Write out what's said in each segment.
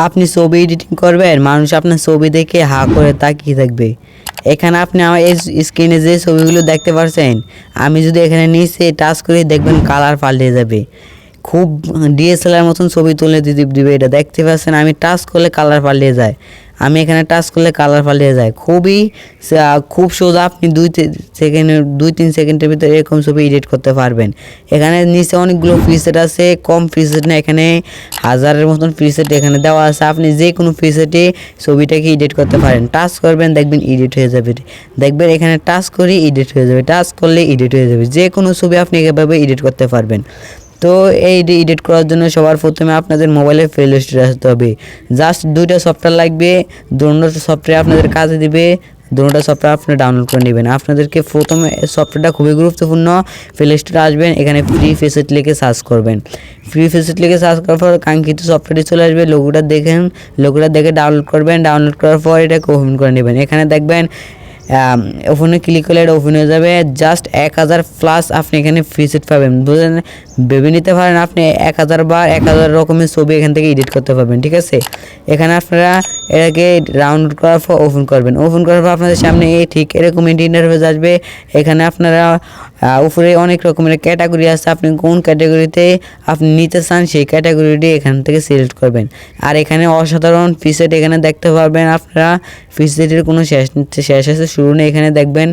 আপনি ছবি এডিটিং করবেন, মানুষ আপনার ছবি দেখে হা করে তাকিয়ে থাকবে। এখানে আপনি আমার এই স্ক্রিনে যে ছবিগুলো দেখতে পাচ্ছেন, আমি যদি এখানে নিচে টাচ করি দেখবেন কালার পাল্টে যাবে। খুব ডিএসএলআর মতন ছবি তুলে দিবে। এটা দেখতে পাচ্ছেন, আমি টাচ করলে কালার পাল্টে যায়। আমি এখানে টাচ করলে কালার পাল্টে যায়। খুব সোজা, আপনি 2-3 সেকেন্ডের ভিতরে এরকম ছবি এডিট করতে পারবেন। এখানে নিচে অনেকগুলো প্রিসেট আছে, কম প্রিসেট না, এখানে হাজারের মতন প্রিসেট এখানে দেওয়া আছে। আপনি যে কোনো প্রিসেটে ছবিটাকে এডিট করতে পারেন। টাচ করবেন দেখবেন এডিট হয়ে যাবে। দেখবেন এখানে টাচ করে এডিট হয়ে যাবে, টাচ করলে এডিট হয়ে যাবে। যে কোনো ছবি আপনি এভাবে এডিট করতে পারবেন। তো এই এডিট করার জন্য সবার প্রথমে আপনাদের মোবাইলে প্লে স্টোরে আসতে হবে। জাস্ট 2টা সফটওয়্যার লাগবে, দুটো সফটওয়্যার আপনাদের কাজে দিবে। দুটো সফটওয়্যার আপনি ডাউনলোড করে নেবেন। আপনাদেরকে প্রথমে সফটওয়্যারটা খুবই গুরুত্বপূর্ণ। প্লে স্টোরে আসবেন, এখানে ফ্রি ফেসেট লিখে সার্চ করবেন। ফ্রি ফেসেট লিখে সার্চ করার পর কাঙ্ক্ষিত সফটওয়্যারটি চলে আসবে। লোগোটা দেখে ডাউনলোড করবেন। ডাউনলোড করার পর এটাকে ওপেন করে নেবেন। এখানে দেখবেন ওপেনে ক্লিক করলে এটা ওপেন হয়ে যাবে। জাস্ট 1000+ আপনি এখানে প্রিসেট পাবেন। বুঝলেন, ভেবে নিতে পারেন আপনি 1000 বা 1000 রকমের ছবি এখান থেকে এডিট করতে পারবেন। ঠিক আছে, এখানে আপনারা এটাকে ডাউনলোড করার পর ওপেন করবেন। ওপেন করার পর আপনাদের সামনে ঠিক এরকম ইন্টারফেস আসবে। এখানে আপনারা উপরে অনেক রকমের ক্যাটাগরি আছে। আপনি কোন ক্যাটাগরিতে আপনি নিতে চান সেই ক্যাটাগরিটি এখান থেকে সিলেক্ট করবেন। আর এখানে অসাধারণ প্রিসেট এখানে দেখতে পারবেন আপনারা। প্রিসেটের কোনো শেষ আছে, শুরু নেই। এখানে দেখবেন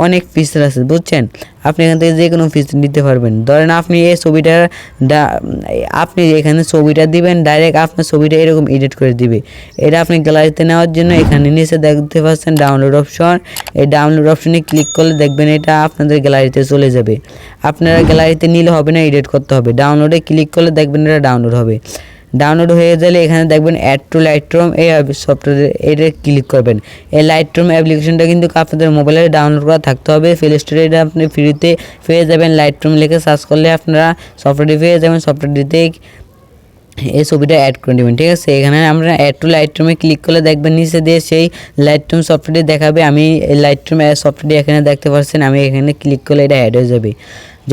অনেক প্রিসেট আছে, বুঝছেন। আপনি এখান থেকে যে কোনো প্রিসেট নিতে পারবেন। ধরেন আপনি এই ছবিটার আপনি এখানে ছবিটা দিবেন, ডাইরেক্ট আপনার ছবিটা এরকম এডিট করে দিবে। এটা আপনি গ্যালারিতে নেওয়ার জন্য এখানে নিচে দেখতে পাচ্ছেন ডাউনলোড অপশন। এই ডাউনলোড অপশনে ক্লিক করলে দেখবেন এটা আপনাদের গ্যালারিতে চলে যাবে। আপনারা গ্যালারিতে নিলে হবে না, এডিট করতে হবে। ডাউনলোডে ক্লিক করলে দেখবেন এটা ডাউনলোড হবে। ডাউনলোড হয়ে গেলে এখানে দেখবেন অ্যাড টু লাইটরুম, এই সফটওয়্যারে এটা ক্লিক করবেন। এই লাইটরুম অ্যাপ্লিকেশনটা কিন্তু আপনাদের মোবাইলে ডাউনলোড করা থাকতে হবে। প্লে স্টোরে এটা আপনি ফ্রিতে পেয়ে যাবেন। লাইটরুম লিখে সার্চ করলে আপনারা সফটওয়্যারটি পেয়ে যাবেন। সফটওয়্যারটিতে এই ছবিটা অ্যাড করে নেবেন। ঠিক আছে, এখানে আমরা অ্যাড টু লাইটরুমে ক্লিক করলে দেখবেন নিচে দিয়ে সেই লাইটরুম সফটওয়্যারটি দেখাবে। আমি লাইটরুম সফটওয়্যারটি এখানে দেখতে পাচ্ছেন, আমি এখানে ক্লিক করলে এটা অ্যাড হয়ে যাবে।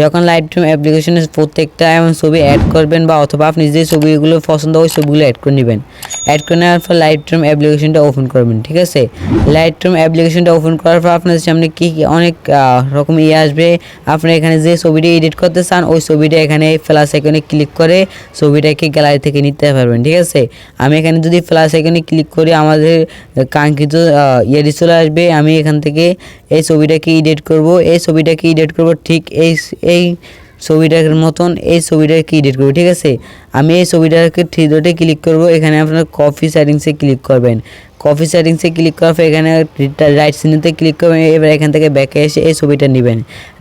যখন লাইটরুম অ্যাপ্লিকেশনে প্রত্যেকটা এমন ছবি অ্যাড করবেন বা অথবা আপনি যে ছবিগুলো পছন্দ ওই ছবিগুলো অ্যাড করে নেবেন। অ্যাড করে নেওয়ার পর লাইটরুম অ্যাপ্লিকেশনটা ওপেন করবেন। ঠিক আছে, লাইটরুম অ্যাপ্লিকেশনটা ওপেন করার পর আপনাদের সামনে কি অনেক রকম আসবে। আপনি এখানে যে ছবিটি এডিট করতে চান ওই ছবিটা এখানে প্লাস আইকনে ক্লিক করে ছবিটাকে গ্যালারি থেকে নিতে পারবেন। ঠিক আছে, আমি এখানে যদি প্লাস আইকনে ক্লিক করি আমাদের কাঙ্ক্ষিত ইয়েটি চলে আসবে। আমি এখান থেকে এই ছবিটাকে এডিট করব। ঠিক এই ছবিটার মতন এই ছবিটাকে এডিট করব। ঠিক আছে, আমি এই ছবিটাকে 3 ডটে ক্লিক করব। এখানে আপনারা কপি সেটিংসে ক্লিক করবেন। কপি সেটিংসে ক্লিক করার পর এখানে রাইট চিহ্নতে ক্লিক করবেন। এবার এখান থেকে ব্যাকে এসে এই ছবিটা নেবেন।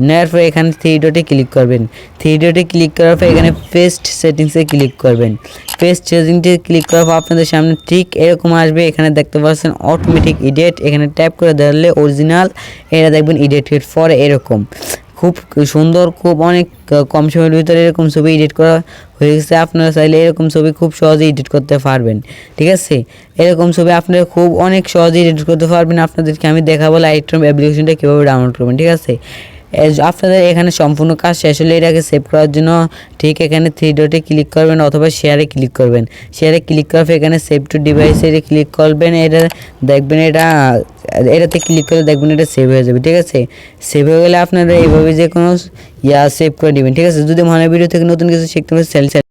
নেওয়ার পর এখানে 3 ডটে ক্লিক করবেন। 3 ডটে ক্লিক করার পর এখানে পেস্ট সেটিংসে ক্লিক করবেন। পেস্ট সেটিংসে ক্লিক করার পর আপনাদের সামনে ঠিক এরকম আসবে। এখানে দেখতে পাচ্ছেন অটোমেটিক এডিট, এখানে ট্যাপ করে ধরলে অরিজিনাল, এটা দেখবেন এডিটেড ফর এরকম। খুব সুন্দর, খুব অনেক কম সময়ের ভিতরে এরকম ছবি এডিট করা হয়ে গেছে। আপনারা চাইলে এরকম ছবি খুব সহজে এডিট করতে পারবেন। ঠিক আছে, এরকম ছবি আপনারা খুব অনেক সহজে এডিট করতে পারবেন। আপনাদেরকে আমি দেখাবো লাইটরুম অ্যাপ্লিকেশনটা কীভাবে ডাউনলোড করবেন। ঠিক আছে, আপনাদের এখানে সম্পূর্ণ কাজ শেষ হলে এটাকে সেভ করার জন্য ঠিক এখানে 3 ডটে ক্লিক করবেন অথবা শেয়ারে ক্লিক করবেন। শেয়ারে ক্লিক করার পর এখানে সেভ টু ডিভাইসে ক্লিক করবেন। এটা দেখবেন এটাতে ক্লিক করে দেখবেন এটা সেভ হয়ে যাবে। ঠিক আছে, সেভ হয়ে গেলে আপনারা এইভাবে যে কোনো সেভ করে নেবেন। ঠিক আছে, যদি মনে ভিডিও থেকে নতুন কিছু শিখতে পারেন